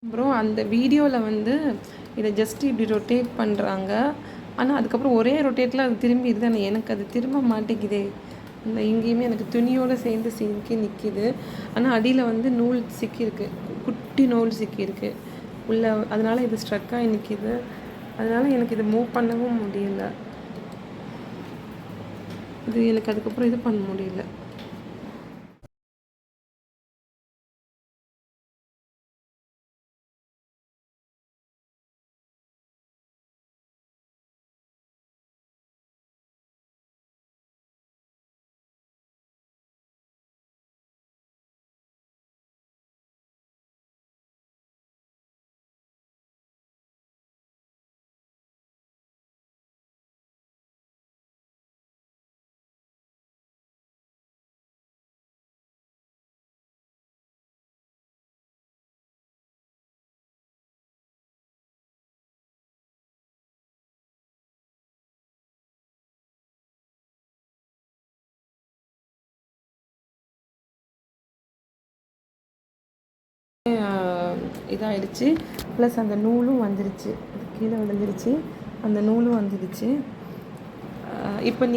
அப்புறம் அந்த வீடியோவில் வந்து இதை ஜஸ்ட் இப்படி ரொட்டேட் பண்ணுறாங்க. ஆனால் அதுக்கப்புறம் ஒரே ரொட்டேட்டில் அது திரும்பிடுது. ஆனால் எனக்கு அது திரும்ப மாட்டேங்குதே. இந்த இங்கேயுமே எனக்கு துணியோடு சேர்ந்து சிக்கி நிற்கிது. ஆனால் அடியில் வந்து நூல் சிக்கியிருக்கு, குட்டி நூல் சிக்கியிருக்கு உள்ள. அதனால் இது ஸ்ட்ரக்காகி நிற்கிது. அதனால் எனக்கு இது மூவ் பண்ணவும் முடியல. இது எனக்கு அதுக்கப்புறம் இது பண்ண முடியல. இதாகிடுச்சு. ப்ளஸ் அந்த நூலும் வந்துருச்சு, அது கீழே விழுந்துருச்சு, அந்த நூலும் வந்துடுச்சு. இப்போ நீங்கள்